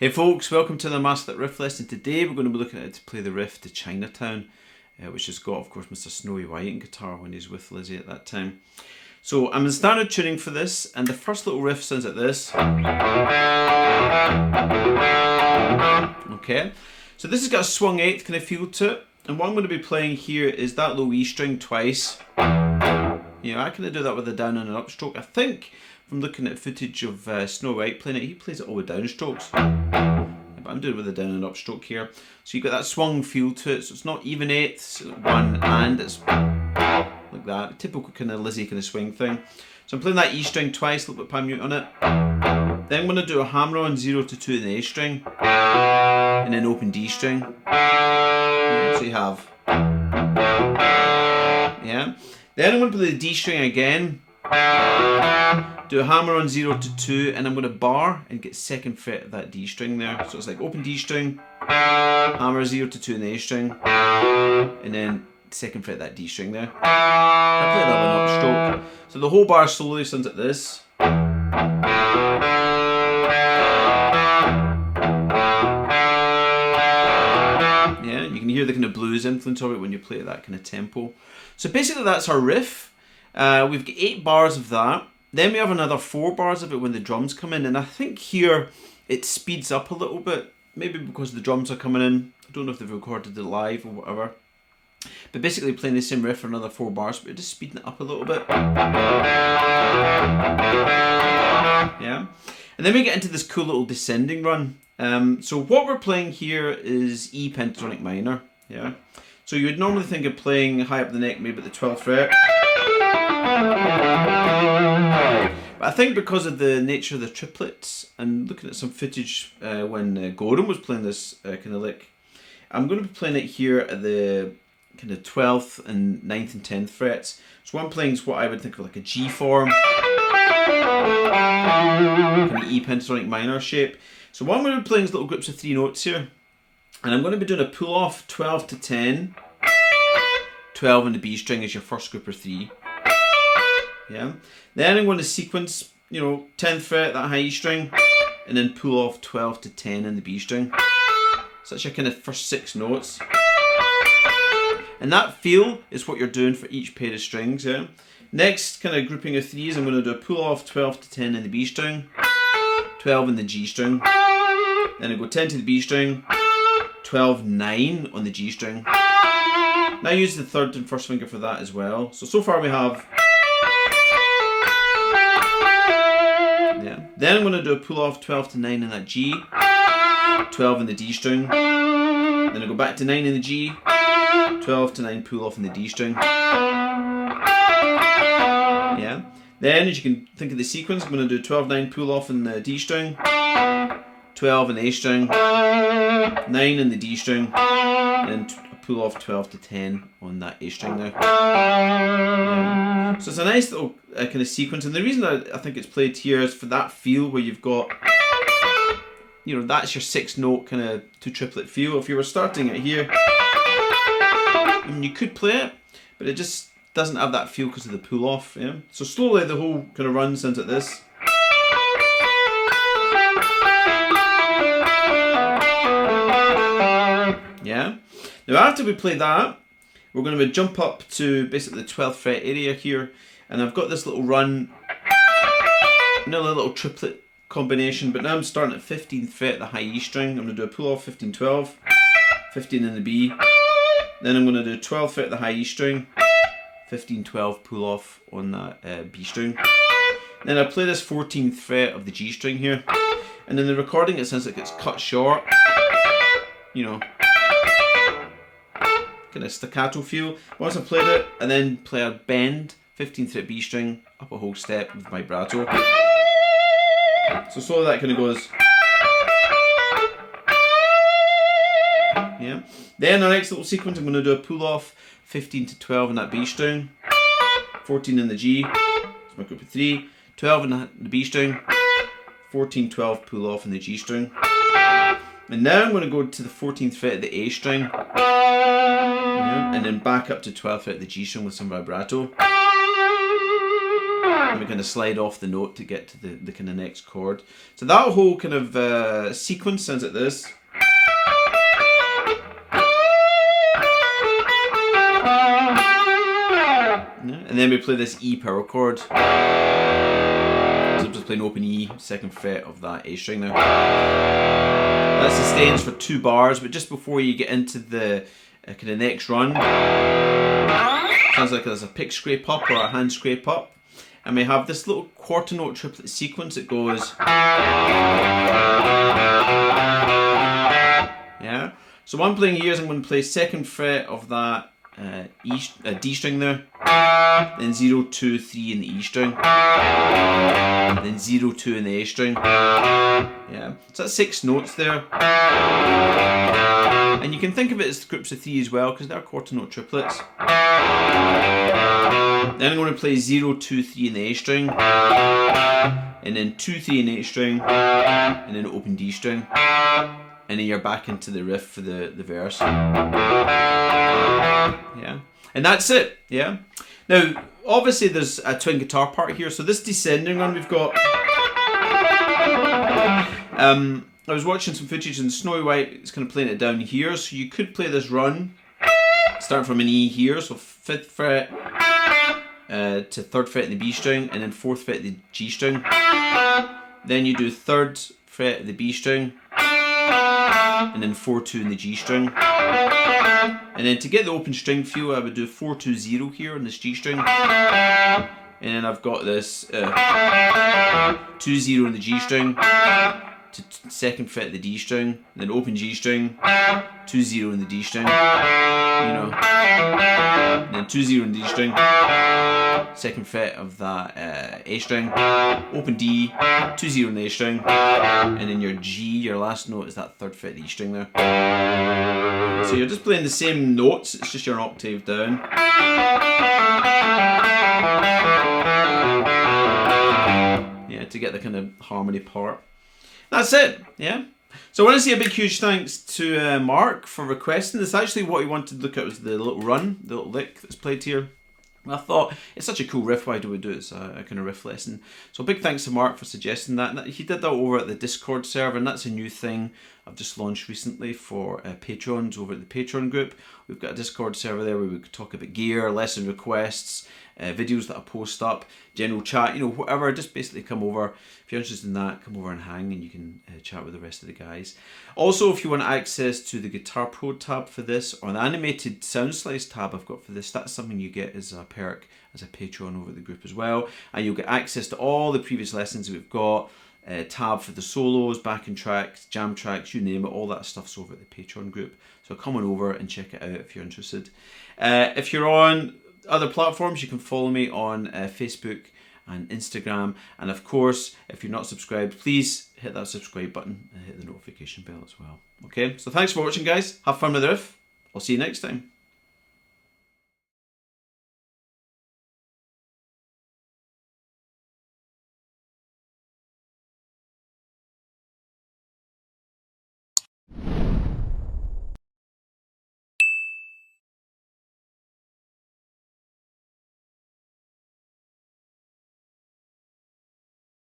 Hey folks, welcome to the Master That Riff lesson. Today we're going to be looking at how to play the riff to Chinatown, which has got, of course, Mr. Snowy White on guitar when he's with Lizzie at that time. So I'm in standard tuning for this, and the first little riff sounds like this. Okay, so this has got a swung eighth kind of feel to it, and what I'm going to be playing here is that low E string twice. You know, I kind of do that with a down and an upstroke. I think from looking at footage of Snowy White playing it, he plays it all with downstrokes. But I'm doing it with a down and upstroke here. So you've got that swung feel to it, so it's not even eighths, one and, it's like that. Typical kind of Lizzie kind of swing thing. So I'm playing that E string twice, a little bit pan mute on it. Then I'm going to do a hammer on 0 to 2 in the A string. And then open D string. So you have. Yeah. Then I'm going to play the D string again. Do a hammer on 0 to 2, and I'm going to bar and get second fret of that D string there. So it's like open D string, hammer 0 to 2 in the A string, and then second fret of that D string there. I play that one upstroke. So the whole bar slowly sounds like this. Yeah, you can hear the kind of blues influence of it when you play at that kind of tempo. So basically that's our riff. We've got 8 bars of that. Then we have another 4 bars of it when the drums come in, and I think here it speeds up a little bit, maybe because the drums are coming in. I don't know if they've recorded it live or whatever. But basically playing the same riff for another 4 bars, but just speeding it up a little bit. Yeah. And then we get into this cool little descending run. So what we're playing here is E pentatonic minor. Yeah. So you would normally think of playing high up the neck, maybe at the 12th fret. But I think because of the nature of the triplets, and looking at some footage when Gordon was playing this kind of lick, I'm going to be playing it here at the kind of 12th and 9th and 10th frets. So what I'm playing is what I would think of like a G form, kind of E pentatonic minor shape. So what I'm going to be playing is little groups of 3 notes here, and I'm going to be doing a pull off 12 to 10, 12 in the B string as your first group of 3. Yeah. Then I'm going to sequence, 10th fret, that high E string, and then pull off 12 to 10 in the B string. So that's your kind of first 6 notes. And that feel is what you're doing for each pair of strings, yeah. Next kind of grouping of 3s, I'm going to do a pull off 12 to 10 in the B string, 12 in the G string, then I go 10 to the B string, 12, 9 on the G string. Now I use the 3rd and 1st finger for that as well. So far we have. Yeah. Then I'm going to do a pull off 12 to 9 in that G, 12 in the D string, then I go back to 9 in the G, 12 to 9 pull off in the D string. Yeah. Then as you can think of the sequence, I'm going to do 12, 9 pull off in the D string, 12 in the A string, 9 in the D string, and pull off 12 to 10 on that A string there. Yeah. So it's a nice little kind of sequence, and the reason I think it's played here is for that feel where you've got, that's your 6 note kind of 2 triplet feel. If you were starting it here, you could play it, but it just doesn't have that feel because of the pull off. Yeah. So slowly the whole kind of run sounds like this. Yeah. Now after we play that, we're going to jump up to basically the 12th fret area here, and I've got this little run, another little triplet combination, but now I'm starting at 15th fret, the high E string. I'm going to do a pull off 15, 12, 15 in the B, then I'm going to do 12th fret, the high E string, 15, 12 pull off on that B string. Then I play this 14th fret of the G string here, and in the recording it sounds like it's cut short, kind of staccato feel. Once I've played it, and then play a bend 15th fret B string up a whole step with vibrato. So slowly that kind of goes. Yeah. Then the next little sequence, I'm going to do a pull off 15 to 12 in that B string, 14 in the G, it's my group of 3, 12 in the B string, 14, 12 pull off in the G string. And now I'm going to go to the 14th fret of the A string, and then back up to 12th fret of the G string with some vibrato. and we kind of slide off the note to get to the kind of next chord. So that whole kind of sequence sounds like this. And then we play this E power chord. So I'm just playing open E, 2nd fret of that A string there. That sustains for 2 bars, but just before you get into the kind of next run, sounds like there's a pick scrape up or a hand scrape up. And we have this little quarter note triplet sequence that goes. Yeah. So what I'm playing here is I'm going to play 2nd fret of that D string there, then 0, 2, 3 in the E string, then 0, 2 in the A string. Yeah, so that's 6 notes there. And you can think of it as groups of 3 as well, because they're quarter note triplets. Then I'm going to play 0, 2, 3 in the A string, and then 2, 3 in the A string, and then open D string. And then you're back into the riff for the verse. Yeah, and that's it. Yeah. Now, obviously, there's a twin guitar part here. So this descending run we've got. I was watching some footage and Snowy White is kind of playing it down here. So you could play this run, start from an E here, so 5th fret to 3rd fret in the B string, and then 4th fret the G string. Then you do 3rd fret of the B string, and then 4, 2 in the G string. And then to get the open string feel, I would do 4, 2, 0 here on this G string. And then I've got this 2, 0 in the G string, to 2nd fret the D string, and then open G string, 2, 0 in the D string, and then 2, 0 in the D string, 2nd fret of that A string, open D, 2, 0 in the A string, and then your G, your last note, is that 3rd fret of the E string there. So you're just playing the same notes, it's just you're an octave down. Yeah, to get the kind of harmony part. That's it, yeah. So I want to say a big huge thanks to Mark for requesting this. Actually what he wanted to look at was the little run, the little lick that's played here. I thought, it's such a cool riff, why do we do it as a kind of riff lesson? So big thanks to Mark for suggesting that. And he did that over at the Discord server, and that's a new thing I've just launched recently for patrons over at the Patreon group. We've got a Discord server there where we could talk about gear, lesson requests, videos that I post up, general chat, whatever. Just basically come over. If you're interested in that, come over and hang, and you can chat with the rest of the guys. Also, if you want access to the Guitar Pro tab for this, or the animated sound slice tab I've got for this, that's something you get as a perk, as a Patreon over at the group as well. And you'll get access to all the previous lessons we've got, tab for the solos, backing tracks, jam tracks, you name it, all that stuff's over at the Patreon group. So come on over and check it out if you're interested. If you're on other platforms, you can follow me on Facebook and Instagram, and of course, if you're not subscribed, please hit that subscribe button and hit the notification bell as well. Okay, so thanks for watching, guys. Have fun with the riff. I'll see you next time.